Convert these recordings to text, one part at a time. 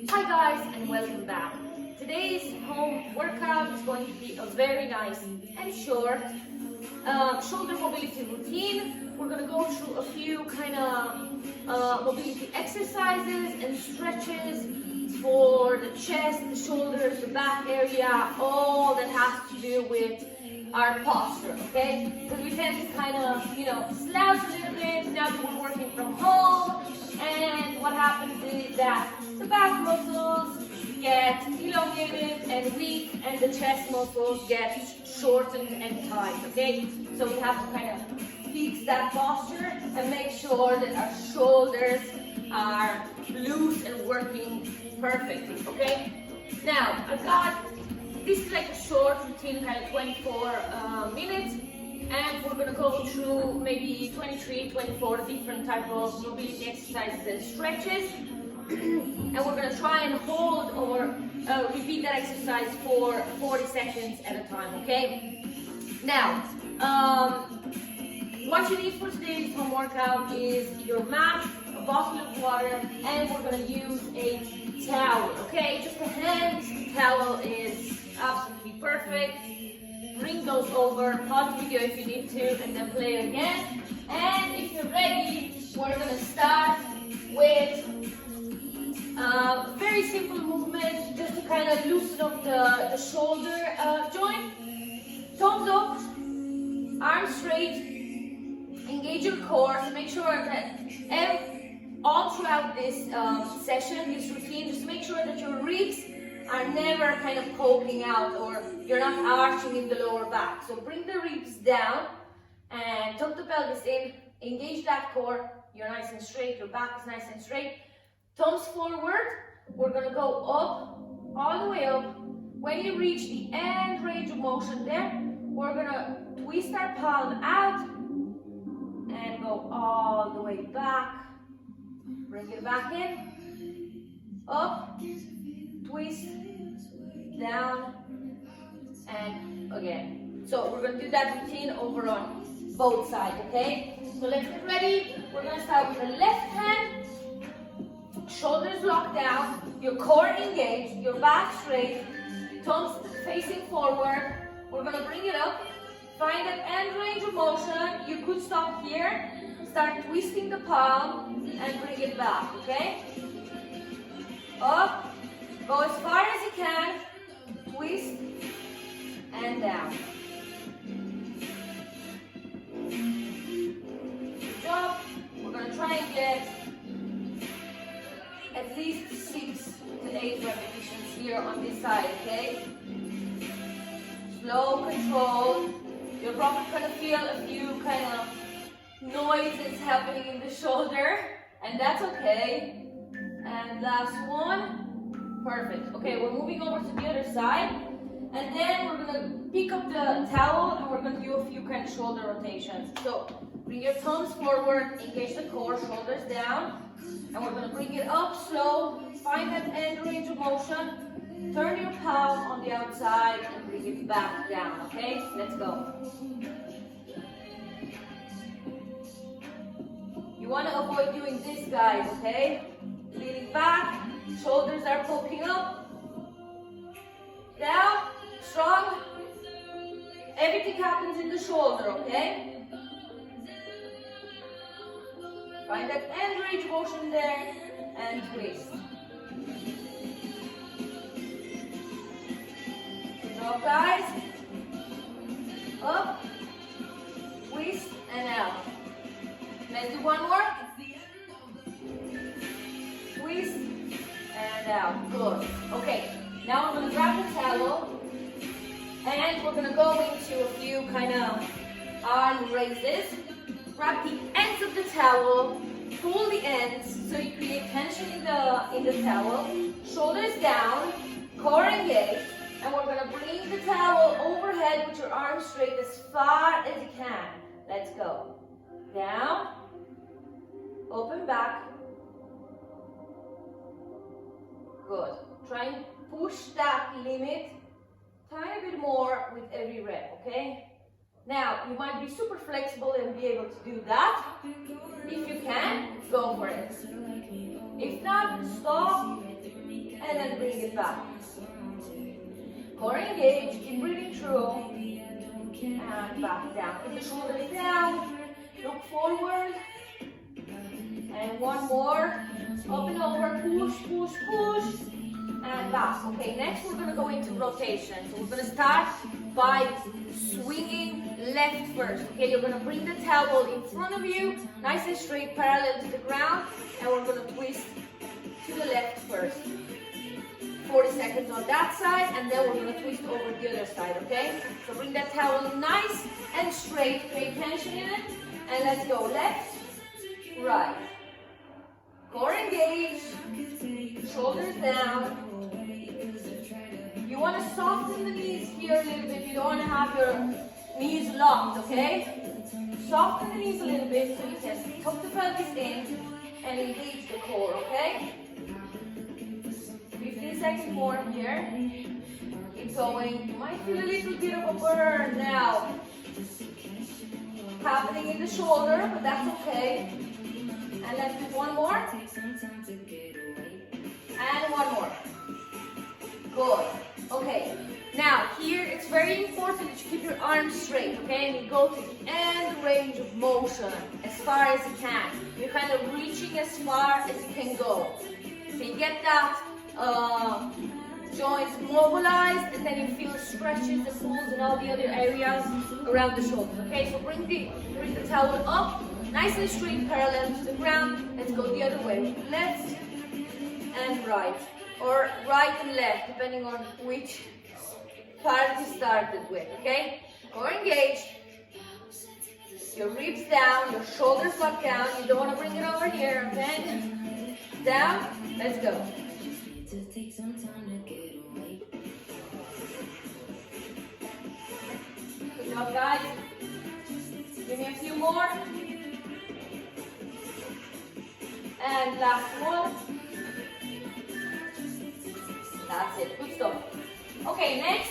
Hi guys and welcome back. Today's home workout is going to be a very nice and short shoulder mobility routine. We're going to go through a few kind of mobility exercises and stretches for the chest, the shoulders, the back area, all that has to do with our posture, okay? Because we tend to kind of, slouch a little bit now that we're working from home, and what happens is that the back muscles get elongated and weak, and the chest muscles get shortened and tight, okay? So we have to kind of fix that posture and make sure that our shoulders are loose and working perfectly, okay? Now, this is like a short routine, kind of 24 minutes, and we're going to go through maybe 23, 24 different type of mobility exercises and stretches, and we're going to try and hold or repeat that exercise for 40 seconds at a time, okay? Now, what you need for today's home workout is your mat, a bottle of water, and we're going to use a towel, okay? Just a hand towel is absolutely perfect. Bring those over, pause the video if you need to, and then play it again. And if you're ready, we're going to start with a very simple movement just to kind of loosen up the shoulder joint. Thumbs up, arms straight, engage your core. So make sure that all throughout this session, this routine, just make sure that your ribs are never kind of poking out, or you're not arching in the lower back. So bring the ribs down and tuck the pelvis in, engage that core. You're nice and straight, your back is nice and straight. Thumbs forward, we're gonna go up, all the way up. When you reach the end range of motion there, we're gonna twist our palm out and go all the way back. Bring it back in, up, twist, down, and again. So we're going to do that routine over on both sides, okay? So let's get ready. We're going to start with the left hand, shoulders locked down, your core engaged, your back straight, thumbs facing forward. We're going to bring it up, find that end range of motion. You could stop here, start twisting the palm, and bring it back, okay? Up. Go as far as you can, twist, and down. Good job. We're going to try and get at least 6 to 8 repetitions here on this side, okay? Slow, controlled. You're probably going to feel a few kind of noises happening in the shoulder, and that's okay. And last one. Perfect. Okay, we're moving over to the other side, and then we're gonna pick up the towel and we're gonna do a few kind of shoulder rotations. So bring your thumbs forward, engage the core, shoulders down, and we're gonna bring it up slow. Find that end range of motion. Turn your palm on the outside and bring it back down. Okay, let's go. You want to avoid doing this, guys. Okay, leaning back. Shoulders are poking up, down, strong. Everything happens in the shoulder, okay? Find that end range motion there and twist. Good job, guys. Up, twist, and out. Let's do one more. Twist. And out. Good. Okay. Now I'm going to grab the towel and we're going to go into a few kind of arm raises. Grab the ends of the towel, pull the ends so you create tension in the towel. Shoulders down, core engaged, and we're going to bring the towel overhead with your arms straight as far as you can. Let's go. Down, open back. Good. Try and push that limit tiny bit more with every rep, okay? Now, you might be super flexible and be able to do that. If you can, go for it. If not, stop and then bring it back. Core engaged, keep breathing through, and back down. Keep the shoulders down, look forward, and one more, up and over, push, push, push, and back. Okay, next we're going to go into rotation. So we're going to start by swinging left first. Okay, you're going to bring the towel in front of you, nice and straight, parallel to the ground, and we're going to twist to the left first. 40 seconds on that side, and then we're going to twist over the other side, okay? So bring that towel nice and straight, pay attention in it, and let's go left, right. Core engaged, shoulders down. You want to soften the knees here a little bit. You don't want to have your knees locked, okay? Soften the knees a little bit so you can tuck the pelvis in and engage the core, okay? 15 seconds more here. Keep going. You might feel a little bit of a burn now. Happening in the shoulder, but that's okay. And let's do one more. And one more. Good. Okay. Now, here it's very important that you keep your arms straight, okay? And you go to the end range of motion as far as you can. You're kind of reaching as far as you can go. So you get that joints mobilized, and then you feel stretches and pulls in all the other areas around the shoulders. Okay, so bring the towel up, nice and straight, parallel to the ground. Let's go the other way, left and right, or right and left, depending on which part you started with. Okay, core engaged. Your ribs down, your shoulders back down. You don't want to bring it over here. Okay, down. Let's go. Take some time to get away. Good job, guys. Give me a few more. And last one. That's it. Good stuff. Okay, next.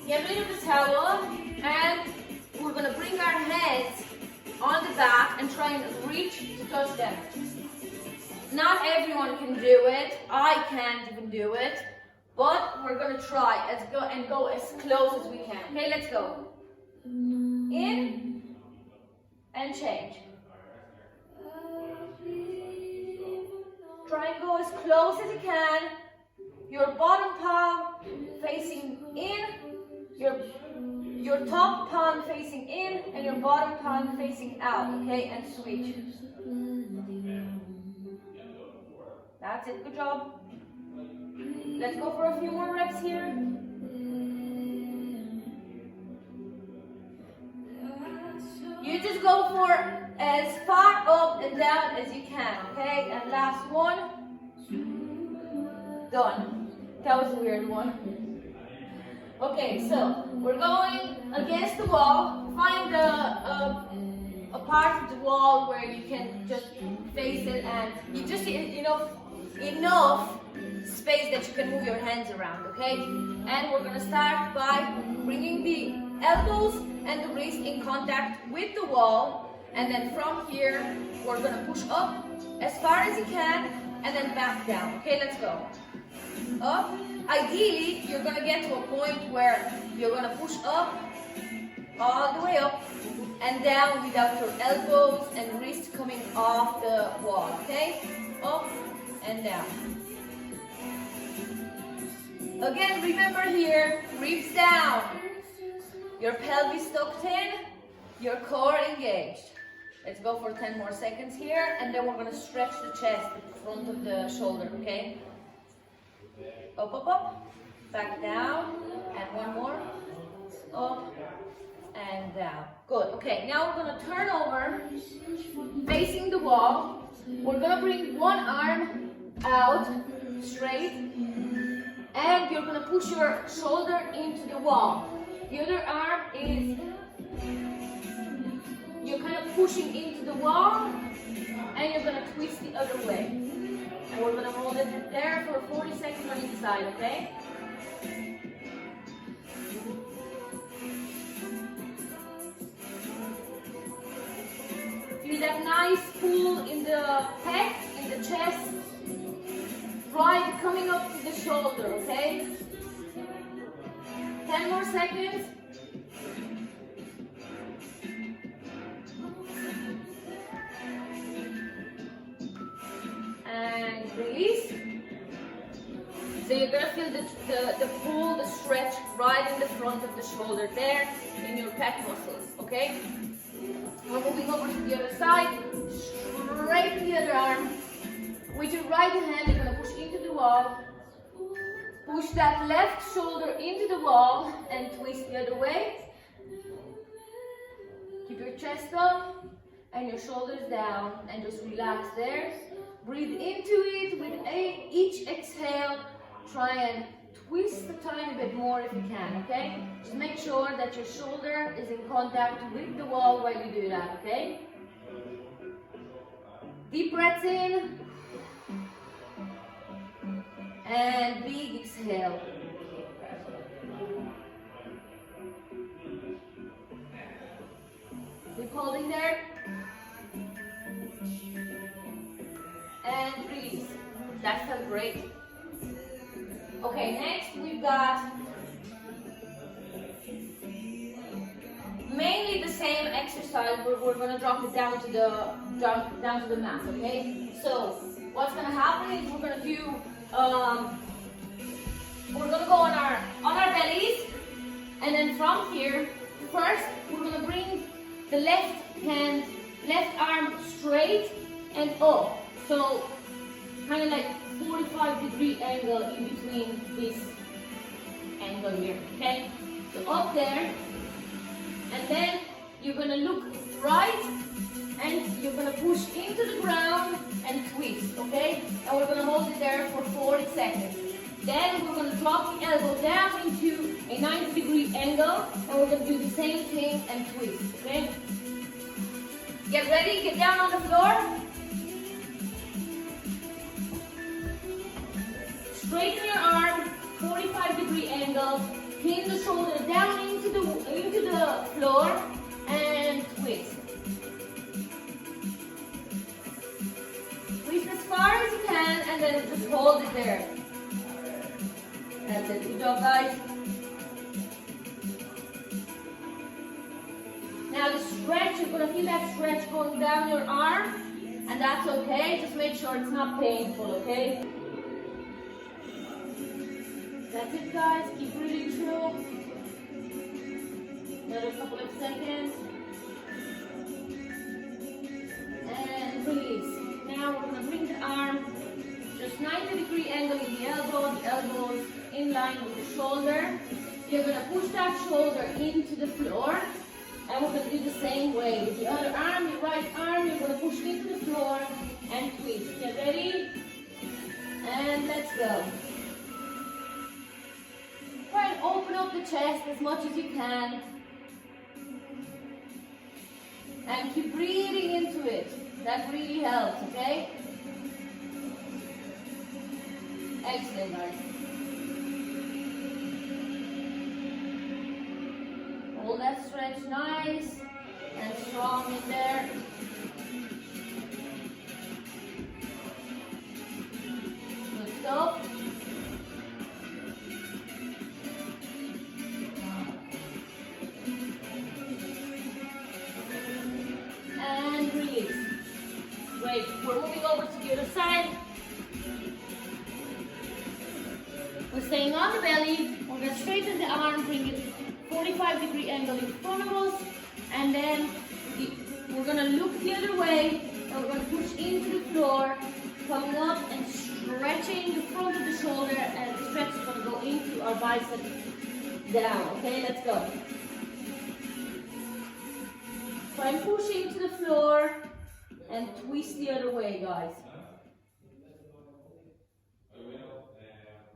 Get rid of the towel, and we're going to bring our hands on the back and try and reach to touch them. Not everyone can do it. I can't even do it. But we're going to try and go as close as we can. Okay, let's go. In and change. Try and go as close as you can. Your bottom palm facing in. Your top palm facing in and your bottom palm facing out, okay? And switch. That's it, good job. Let's go for a few more reps here. You just go for as far up and down as you can, okay? And last one. Done. That was a weird one. Okay, so we're going against the wall. Find a part of the wall where you can just face it, and you just need enough space that you can move your hands around, okay? And we're gonna start by bringing the elbows and the wrist in contact with the wall, and then from here we're gonna push up as far as you can, and then back down. Okay, let's go. Up. Ideally, you're going to get to a point where you're going to push up, all the way up, and down without your elbows and wrists coming off the wall, okay? Up and down. Again, remember here, ribs down, your pelvis tucked in, your core engaged. Let's go for 10 more seconds here, and then we're going to stretch the chest, the front of the shoulder, okay? Up, up, up, back down, and one more, up, and down. Good, okay, now we're going to turn over, facing the wall. We're going to bring one arm out, straight, and you're going to push your shoulder into the wall. The other arm is, you're kind of pushing into the wall, and you're going to twist the other way. And we're going to hold it there for 40 seconds on each side, okay? Feel Feel that nice pull in the pec, in the chest, right coming up to the shoulder, okay? 10 more seconds. And release. So you're gonna feel the pull, the stretch right in the front of the shoulder there in your pec muscles, okay? We're moving over to the other side, straighten the other arm. With your right hand, you're gonna push into the wall. Push that left shoulder into the wall and twist the other way. Keep your chest up and your shoulders down and just relax there. Breathe into it with each exhale. Try and twist a tiny bit more if you can, okay? Just make sure that your shoulder is in contact with the wall while you do that, okay? Deep breaths in. And big exhale. Keep holding there. And release. That felt great. Okay, next we've got mainly the same exercise, but we're gonna drop it down to the mat, okay? So what's gonna happen is we're gonna do we're gonna go on our bellies, and then from here, first we're gonna bring the left arm straight and up. So kind of like 45-degree angle in between this angle here, okay? So up there, and then you're gonna look right, and you're gonna push into the ground and twist, okay? And we're gonna hold it there for 40 seconds. Then we're gonna drop the elbow down into a 90-degree angle, and we're gonna do the same thing and twist, okay? Get ready, get down on the floor. Straighten your arm, 45-degree angle, pin the shoulder down into the floor, and twist. Twist as far as you can, and then just hold it there. That's it. Good job, guys. Now the stretch, you're going to feel that stretch going down your arm, and that's okay. Just make sure it's not painful, okay? That's it, guys. Keep breathing through. Another couple of seconds. And release. Now we're going to bring the arm just 90-degree angle in the elbows in line with the shoulder. You're going to push that shoulder into the floor. And we're going to do the same way. With the other arm, your right arm, you're going to push into the floor and twist. Get ready? And let's go. Try and open up the chest as much as you can. And keep breathing into it. That really helps, okay? Excellent, guys. Hold that stretch nice and strong in there. Good stuff. And release. Great. We're moving over to the other side. We're staying on the belly. We're going to straighten the arm, bring it 45-degree angle in front of us, and then we're going to look the other way, and we're going to push into the floor, coming up and stretching the front of the shoulder, and the stretch is going to go into our bicep down. Okay, let's go. Try and push into the floor and twist the other way, guys.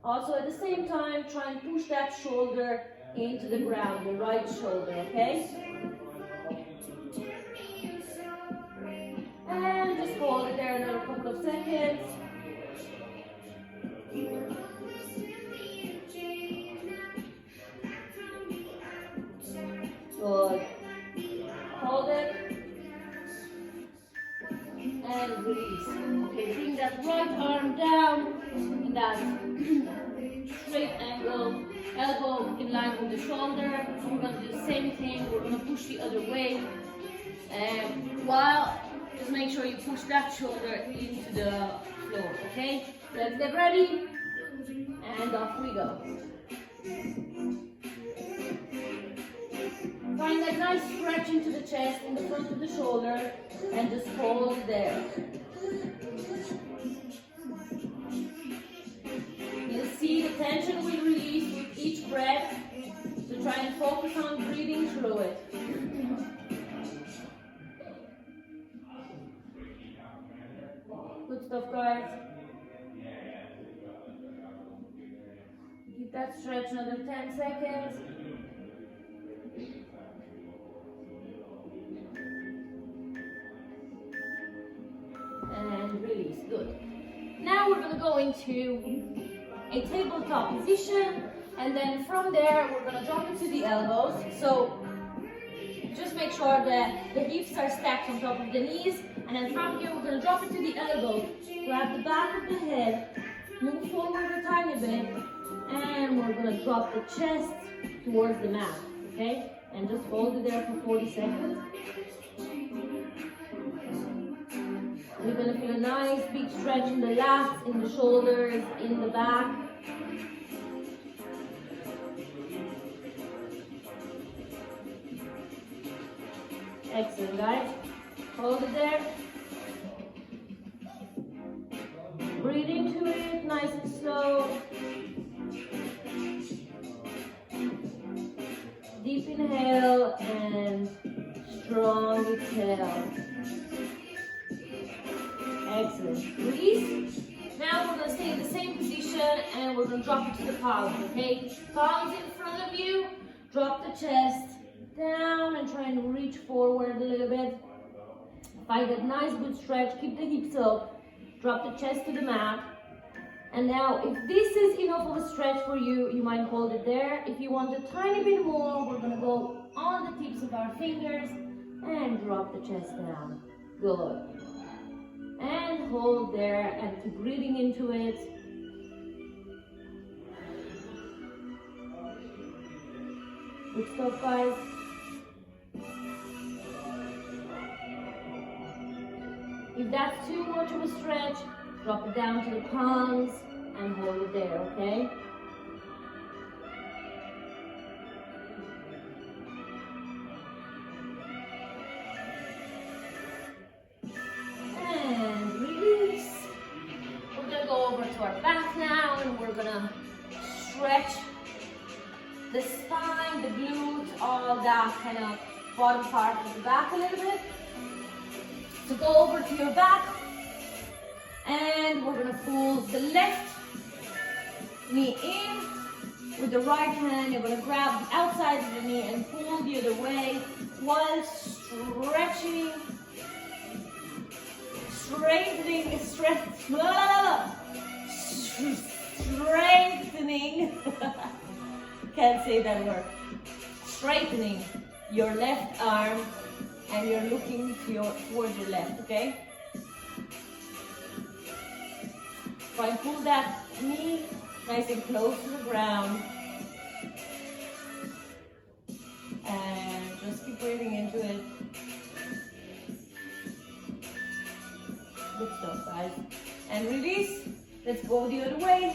Also, at the same time, try and push that shoulder into the ground, the right shoulder, okay? And just hold it there another couple of seconds. Good. Hold it. and release. Okay, bring that right arm down in that straight angle, elbow in line with the shoulder. We're going to do the same thing. We're going to push the other way. While just make sure you push that shoulder into the floor. Okay, let's get ready, and off we go. Find that nice stretch into the chest, in the front of the shoulder, and just hold it there. You'll see the tension will release with each breath, so try and focus on breathing through it. Good stuff, guys. Keep that stretch another 10 seconds. And release. Good. Now we're going to go into a tabletop position, and then from there we're going to drop into the elbows. So just make sure that the hips are stacked on top of the knees, and then from here we're going to drop into the elbows. Grab the back of the head, move forward a tiny bit, and we're going to drop the chest towards the mat. Okay? And just hold it there for 40 seconds. You're going to feel a nice big stretch in the lats, in the shoulders, in the back. Excellent, guys. Hold it there. Breathe into it, nice and slow. Deep inhale and strong exhale. Excellent. Release. Now we're going to stay in the same position and we're going to drop it to the palms, okay? Palms in front of you. Drop the chest down and try and reach forward a little bit. Find that nice good stretch. Keep the hips up. Drop the chest to the mat. And now, if this is enough of a stretch for you, you might hold it there. If you want a tiny bit more, we're going to go on the tips of our fingers and drop the chest down. Good. And hold there and keep breathing into it. Good stuff, guys. If that's too much of a stretch, drop it down to the palms and hold it there, okay? And release. We're gonna go over to our back now and we're gonna stretch the spine, the glutes, all that kind of bottom part of the back a little bit. So go over to your back and we're going to pull the left knee in with the right hand. You're going to grab the outside of the knee and pull the other way while stretching, straightening, strengthening. Can't say that word. Straightening your left arm. And you're looking towards your left, okay? Try and pull that knee nice and close to the ground. And just keep breathing into it. Good stuff, guys. And release. Let's go the other way.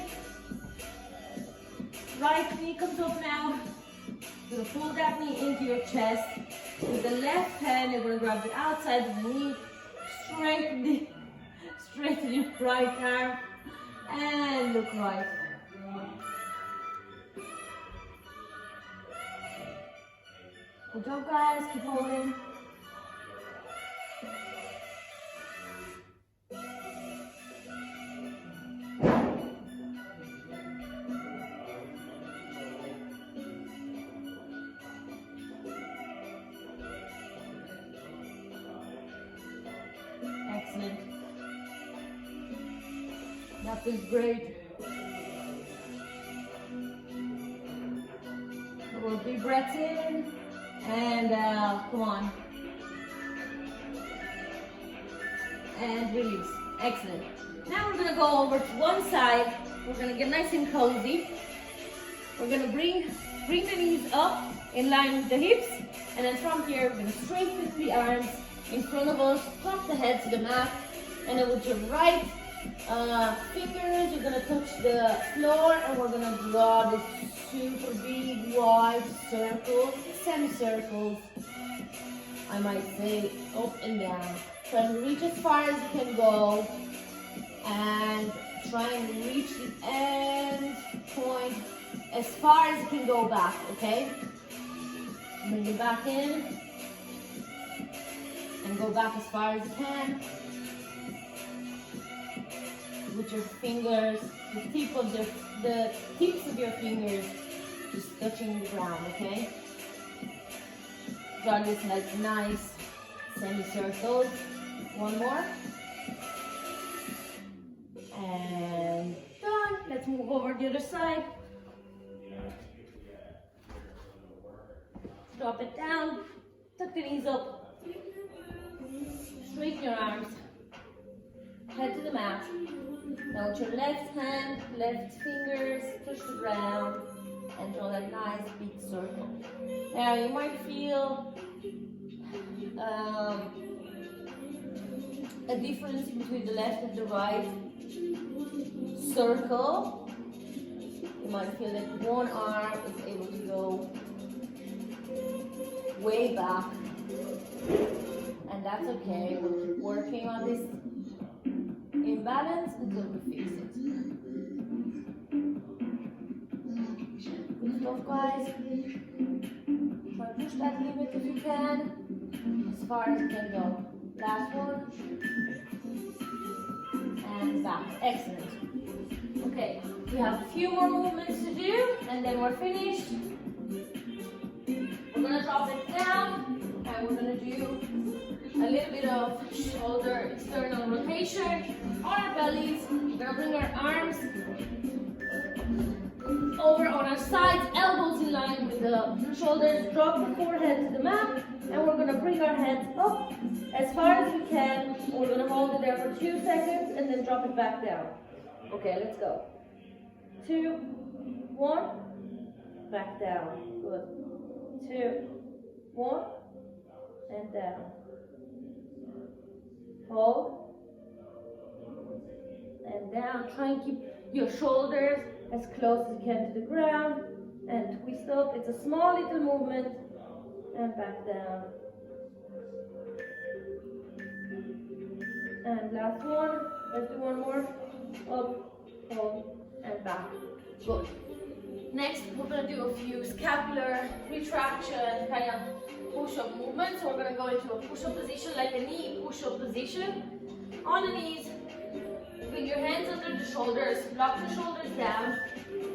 Right knee comes up now. You're going to pull that knee into your chest. With the left hand, you're going to grab the outside of the knee, straighten your right arm, and look right. Good job, guys. Keep holding. Excellent. That feels great. We'll deep breaths in and out. Come on. and release. Excellent. Now we're gonna go over to one side. We're gonna get nice and cozy. We're gonna bring the knees up in line with the hips, and then from here we're gonna straighten the arms in front of us, drop the head to the mat, and then with your right fingers you're gonna touch the floor, and we're gonna draw this super big wide circles, semicircles, I might say, up and down. Try and reach as far as you can go, and try and reach the end point as far as you can go back, okay? Bring it back in, and go back as far as you can. With your fingers, the tips of your fingers just touching the ground, okay? Draw this like nice semicircles. One more. And done. Let's move over to the other side. Drop it down. Tuck the knees up. Straighten your arms. Head to the mat. Now with your left hand, left fingers, touch the ground and draw that nice big circle. Now you might feel a difference between the left and the right circle. You might feel that one arm is able to go way back, and that's okay. We'll keep working on this imbalance until we fix it. Good stuff, guys. Try to push that limit if you can, as far as you can go. Last one. And back. Excellent. Okay, we have a few more movements to do, and then we're finished. We're gonna drop it down, and we're gonna do a little bit of shoulder external rotation on our bellies. We're gonna bring our arms over on our sides, elbows in line with the shoulders, drop the forehead to the mat, and we're gonna bring our heads up as far as we can. We're gonna hold it there for 2 seconds and then drop it back down. Okay, let's go. 2, 1, back down. Good. 2, 1, and down. Hold, and down. Try and keep your shoulders as close as you can to the ground, and twist up. It's a small little movement, and back down. And last one. Let's do one more. Up, hold, and back. Good. Next, we're going to do a few scapular retraction kind of push-up movements. So we're going to go into a push-up position, like a knee push-up position. On the knees, bring your hands under the shoulders, lock the shoulders down,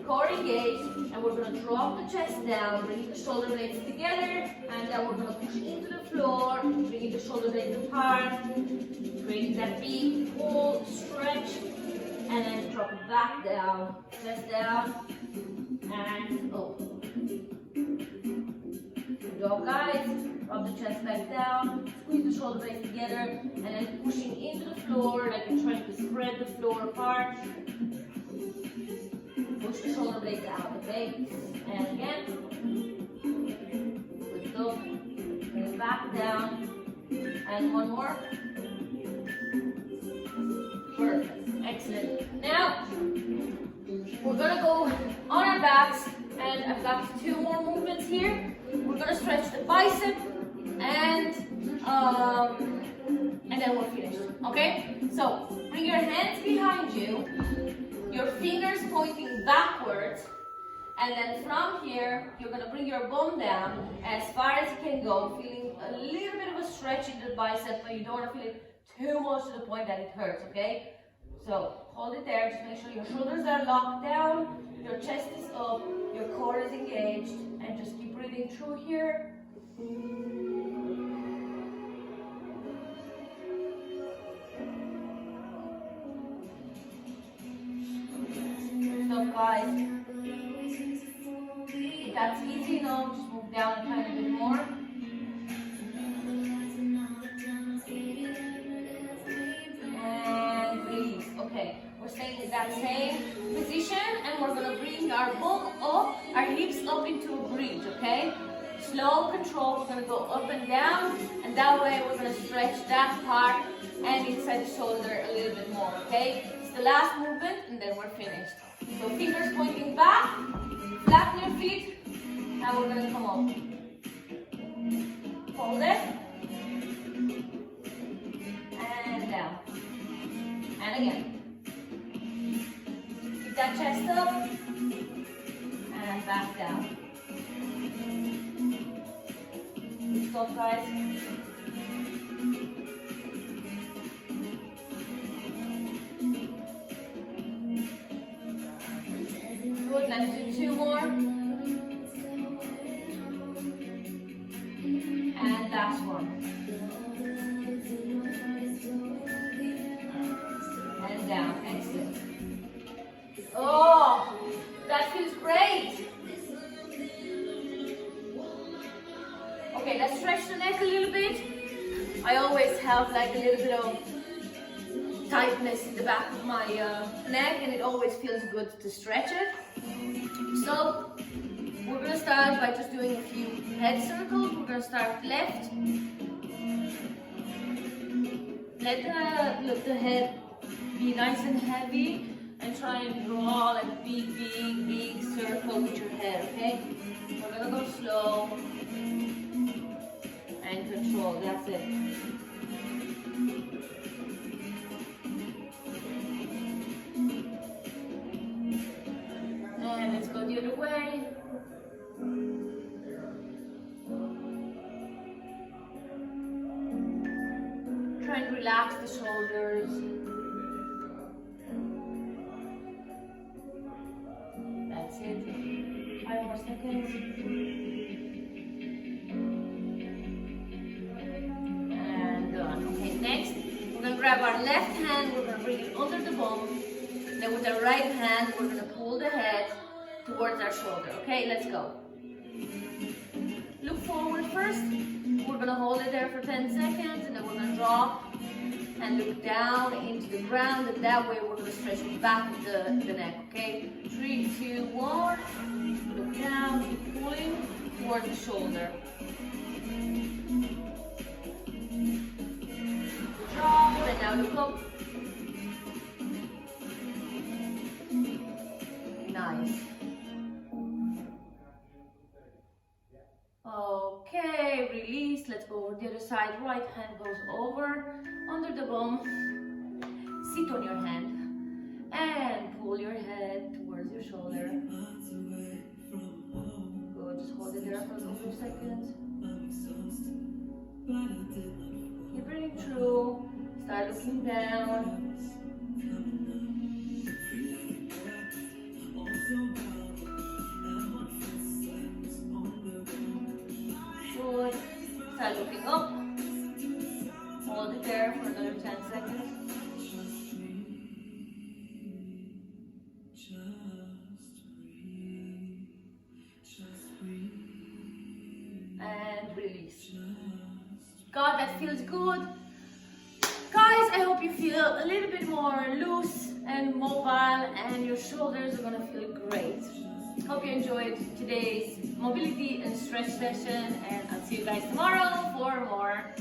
core engaged, and we're going to drop the chest down, bringing the shoulder blades together, and then we're going to push into the floor, bringing the shoulder blades apart, creating that big pull, stretch, and then drop it back down, chest down, and up. Good job, guys. Drop the chest back down, squeeze the shoulder blades together, and then pushing into the floor like you're trying to spread the floor apart. Push the shoulder blades out, okay? And again. Good stuff. Bring it back down. And one more. Perfect. Excellent. Now, we're going to go on our backs, and I've got 2 more movements here. We're going to stretch the bicep, and then we're finished, okay? So, bring your hands behind you, your fingers pointing backwards, and then from here, you're going to bring your bum down as far as you can go, feeling a little bit of a stretch in the bicep, but you don't want to feel it too much to the point that it hurts, okay? So, hold it there, just make sure your shoulders are locked down, your chest is up, your core is engaged, and just keep breathing through here. So guys, if that's easy enough, just move down a tiny bit more. our bum up, our hips up into a bridge, okay? Slow control, we're gonna go up and down, and that way we're gonna stretch that part and inside the shoulder a little bit more, okay? It's the last movement, and then we're finished. So fingers pointing back, flatten your feet, and we're gonna come up. Hold it. And down. And again. Keep that chest up. And back down. Stop, guys. Good, let's do 2 more. And last one. And down, excellent. Oh, that feels great. Okay, let's stretch the neck a little bit. I always have like a little bit of tightness in the back of my neck, and it always feels good to stretch it. So we're going to start by just doing a few head circles. We're going to start left. Let the head be nice and heavy, and try and draw like a big circle with your head, okay? We're going to go slow and control, that's it. And let's go the other way. Try and relax the shoulders. That's it. 5 more seconds. And done. Okay, next, we're going to grab our left hand, we're going to bring it under the bum. Then with our right hand, we're going to pull the head towards our shoulder. Okay, let's go. Look forward first. We're going to hold it there for 10 seconds, and then we're going to drop and look down into the ground, and that way we're going to stretch the back of the neck, okay? 3, 2, 1. Look down, keep pulling towards the shoulder. Drop, and now look up. Nice. Okay, release. Let's go over the other side. Right hand goes over under the bum. Sit on your hand and pull your head towards your shoulder. Good. Just hold it there for a couple of seconds. Keep breathing through. Start looking down. Good. Start looking up. Hold it there for another 10 seconds. And release. God, that feels good. Guys, I hope you feel a little bit more loose and mobile, and your shoulders are gonna feel great. Hope you enjoyed today's mobility and stretch session, and I'll see you guys tomorrow for more.